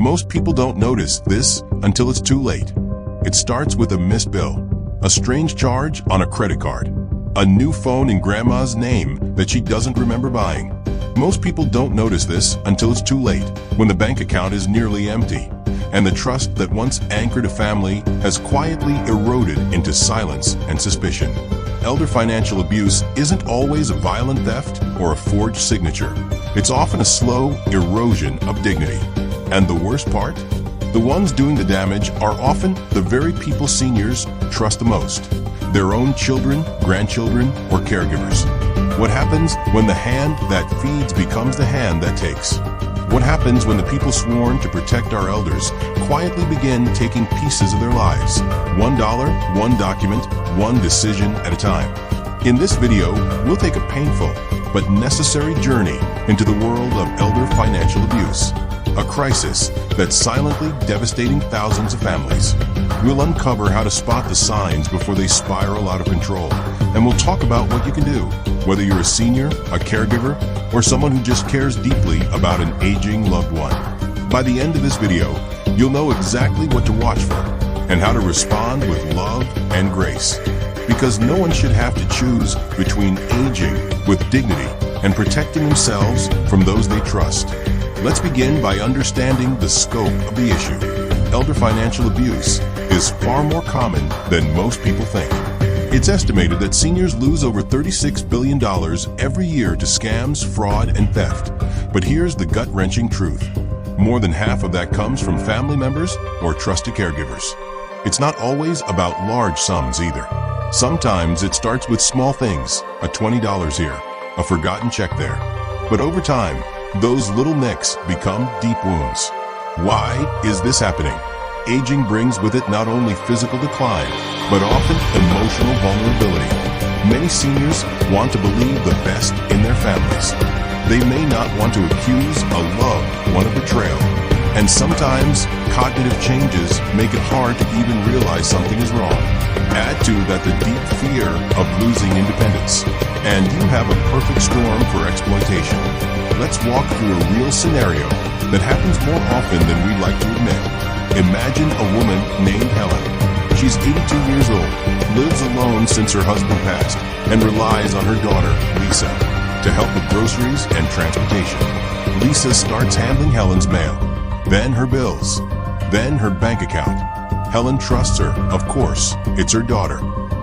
Most people don't notice this until it's too late. It starts with a missed bill, a strange charge on a credit card, a new phone in grandma's name that she doesn't remember buying. Most people don't notice this until it's too late, when the bank account is nearly empty, and the trust that once anchored a family has quietly eroded into silence and suspicion. Elder financial abuse isn't always a violent theft or a forged signature. It's often a slow erosion of dignity. And the worst part? The ones doing the damage are often the very people seniors trust the most: their own children, grandchildren, or caregivers. What happens when the hand that feeds becomes the hand that takes? What happens when the people sworn to protect our elders quietly begin taking pieces of their lives? $1, one document, one decision at a time. In this video, we'll take a painful but necessary journey into the world of elder financial abuse, a crisis that's silently devastating thousands of families. We'll uncover how to spot the signs before they spiral out of control, and we'll talk about what you can do, whether you're a senior, a caregiver, or someone who just cares deeply about an aging loved one. By the end of this video, you'll know exactly what to watch for and how to respond with love and grace. Because no one should have to choose between aging with dignity and protecting themselves from those they trust. Let's begin by understanding the scope of the issue. Elder financial abuse is far more common than most people think. It's estimated that seniors lose over $36 billion every year to scams, fraud, and theft. But here's the gut-wrenching truth. More than half of that comes from family members or trusted caregivers. It's not always about large sums either. Sometimes it starts with small things, a $20 here, a forgotten check there. But over time, those little nicks become deep wounds. Why is this happening? Aging brings with it not only physical decline, but often emotional vulnerability. Many seniors want to believe the best in their families. They may not want to accuse a loved one of betrayal. And sometimes, cognitive changes make it hard to even realize something is wrong. Add to that the deep fear of losing independence, and you have a perfect storm for exploitation. Let's walk through a real scenario that happens more often than we'd like to admit. Imagine a woman named Helen. She's 82 years old, lives alone since her husband passed, and relies on her daughter, Lisa, to help with groceries and transportation. Lisa starts handling Helen's mail, then her bills, then her bank account. Helen trusts her, of course, it's her daughter.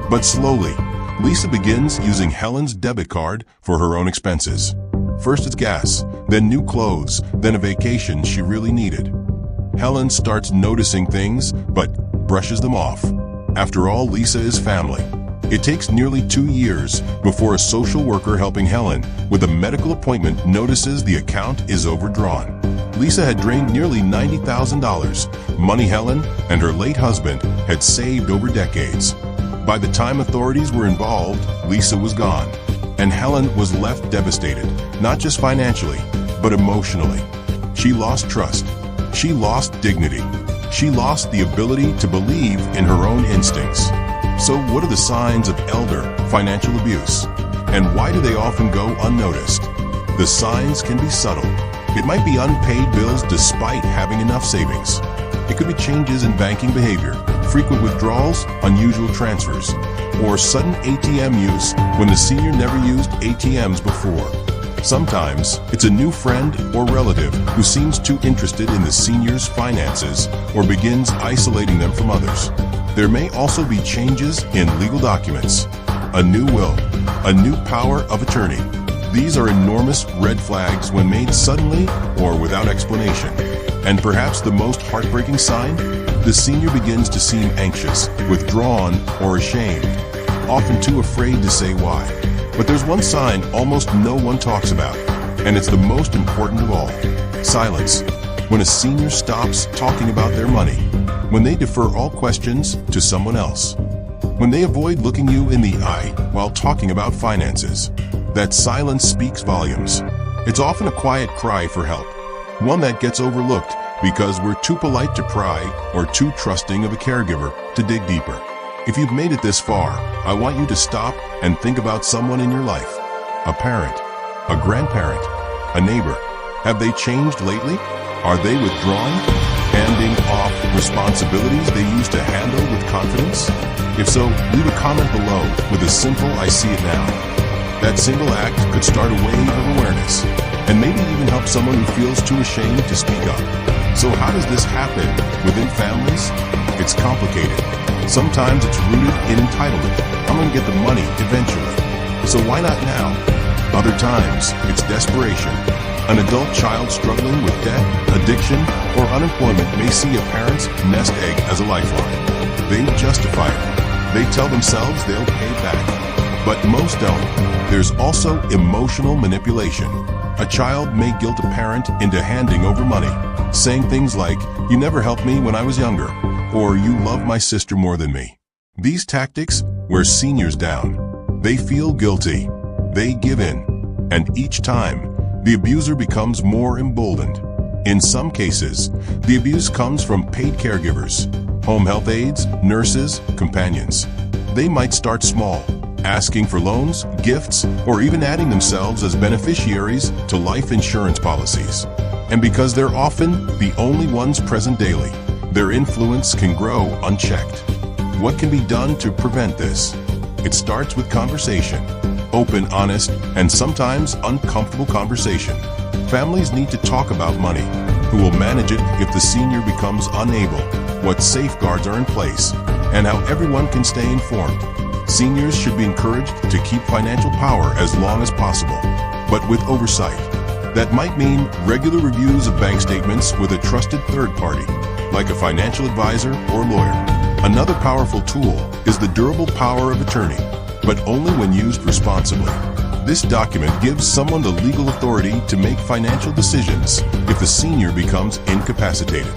But slowly, Lisa begins using Helen's debit card for her own expenses. First it's gas, then new clothes, then a vacation she really needed. Helen starts noticing things, but brushes them off. After all, Lisa is family. It takes nearly 2 years before a social worker helping Helen with a medical appointment notices the account is overdrawn. Lisa had drained nearly $90,000, money Helen and her late husband had saved over decades. By the time authorities were involved, Lisa was gone, and Helen was left devastated, not just financially, but emotionally. She lost trust. She lost dignity. She lost the ability to believe in her own instincts. So what are the signs of elder financial abuse? And why do they often go unnoticed? The signs can be subtle. It might be unpaid bills despite having enough savings. It could be changes in banking behavior, frequent withdrawals, unusual transfers, or sudden ATM use when the senior never used ATMs before. Sometimes it's a new friend or relative who seems too interested in the senior's finances or begins isolating them from others. There may also be changes in legal documents, a new will, a new power of attorney. These are enormous red flags when made suddenly or without explanation. And perhaps the most heartbreaking sign? The senior begins to seem anxious, withdrawn, or ashamed, often too afraid to say why. But there's one sign almost no one talks about, and it's the most important of all: silence. When a senior stops talking about their money, when they defer all questions to someone else, when they avoid looking you in the eye while talking about finances. That silence speaks volumes. It's often a quiet cry for help, one that gets overlooked because we're too polite to pry or too trusting of a caregiver to dig deeper. If you've made it this far, I want you to stop and think about someone in your life. A parent, a grandparent, a neighbor. Have they changed lately? Are they withdrawing? Handing off responsibilities they used to handle with confidence? If so, leave a comment below with a simple "I see it now." That single act could start a wave of awareness, and maybe even help someone who feels too ashamed to speak up. So how does this happen within families? It's complicated. Sometimes it's rooted in entitlement. I'm going to get the money eventually, so why not now? Other times, it's desperation. An adult child struggling with debt, addiction, or unemployment may see a parent's nest egg as a lifeline. They justify it. They tell themselves they'll pay back. But most don't. There's also emotional manipulation. A child may guilt a parent into handing over money, saying things like, "You never helped me when I was younger," or "You love my sister more than me." These tactics wear seniors down. They feel guilty. They give in. And each time, the abuser becomes more emboldened. In some cases, the abuse comes from paid caregivers, home health aides, nurses, companions. They might start small, asking for loans, gifts, or even adding themselves as beneficiaries to life insurance policies. And because they're often the only ones present daily, their influence can grow unchecked. What can be done to prevent this? It starts with conversation. Open, honest, and sometimes uncomfortable conversation. Families need to talk about money, who will manage it if the senior becomes unable, what safeguards are in place, and how everyone can stay informed. Seniors should be encouraged to keep financial power as long as possible, but with oversight. That might mean regular reviews of bank statements with a trusted third party, like a financial advisor or lawyer. Another powerful tool is the durable power of attorney, but only when used responsibly. This document gives someone the legal authority to make financial decisions if the senior becomes incapacitated.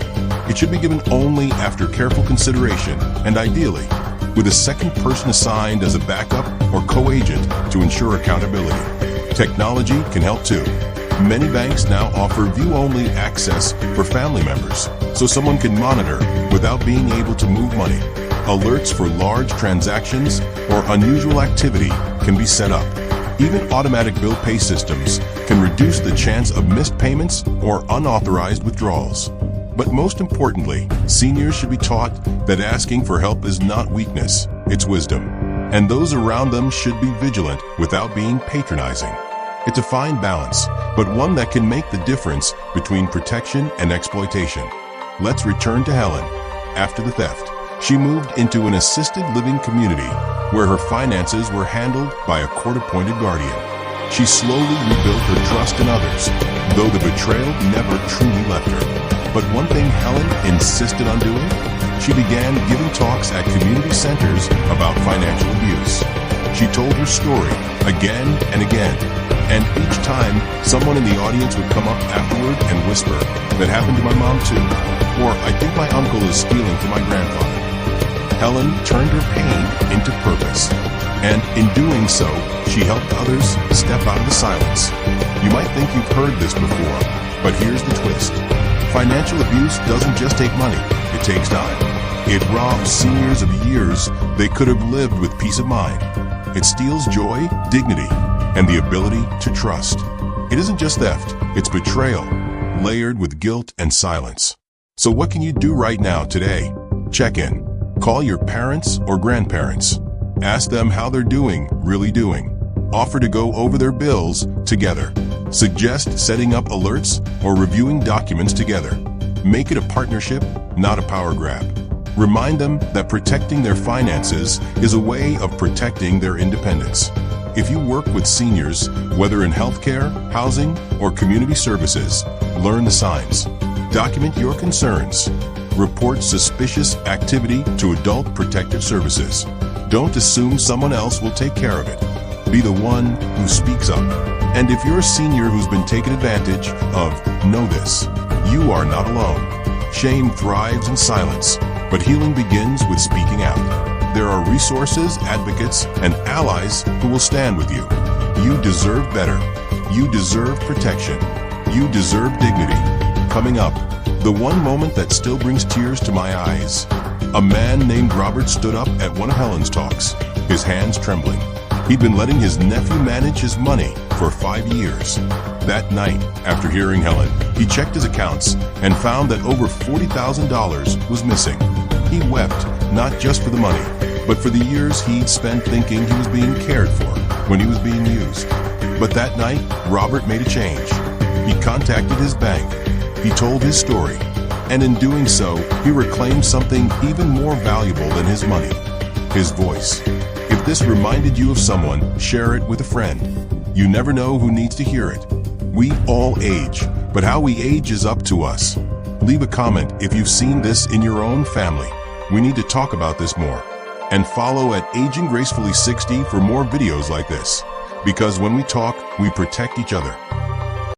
It should be given only after careful consideration and ideally with a second person assigned as a backup or co-agent to ensure accountability. Technology can help too. Many banks now offer view-only access for family members, so someone can monitor without being able to move money. Alerts for large transactions or unusual activity can be set up. Even automatic bill pay systems can reduce the chance of missed payments or unauthorized withdrawals. But most importantly, seniors should be taught that asking for help is not weakness, it's wisdom. And those around them should be vigilant without being patronizing. It's a fine balance, but one that can make the difference between protection and exploitation. Let's return to Helen. After the theft, she moved into an assisted living community where her finances were handled by a court-appointed guardian. She slowly rebuilt her trust in others, though the betrayal never truly left her. But one thing Helen insisted on doing? She began giving talks at community centers about financial abuse. She told her story again and again, and each time someone in the audience would come up afterward and whisper, "That happened to my mom too," or "I think my uncle is stealing from my grandfather." Helen turned her pain into purpose, and in doing so, she helped others step out of the silence. You might think you've heard this before, but here's the twist. Financial abuse doesn't just take money, it takes time. It robs seniors of years they could have lived with peace of mind. It steals joy, dignity, and the ability to trust. It isn't just theft, it's betrayal, layered with guilt and silence. So what can you do right now today? Check in. Call your parents or grandparents. Ask them how they're doing, really doing. Offer to go over their bills together. Suggest setting up alerts or reviewing documents together. Make it a partnership, not a power grab. Remind them that protecting their finances is a way of protecting their independence. If you work with seniors, whether in healthcare, housing, or community services, learn the signs. Document your concerns. Report suspicious activity to Adult Protective Services. Don't assume someone else will take care of it. Be the one who speaks up. And if you're a senior who's been taken advantage of, know this: you are not alone. Shame thrives in silence, but healing begins with speaking out. There are resources, advocates, and allies who will stand with you. You deserve better. You deserve protection. You deserve dignity. Coming up, the one moment that still brings tears to my eyes. A man named Robert stood up at one of Helen's talks, his hands trembling. He'd been letting his nephew manage his money for 5 years. That night, after hearing Helen, He checked his accounts and found that over $40,000 was missing. He wept, not just for the money, but for the years he'd spent thinking he was being cared for when he was being used. But that night, Robert made a change. He contacted his bank. He told his story. And in doing so, he reclaimed something even more valuable than his money: his voice. If this reminded you of someone, share it with a friend. You never know who needs to hear it. We all age, but how we age is up to us. Leave a comment if you've seen this in your own family. We need to talk about this more. And follow at Aging Gracefully 60 for more videos like this. Because when we talk, we protect each other.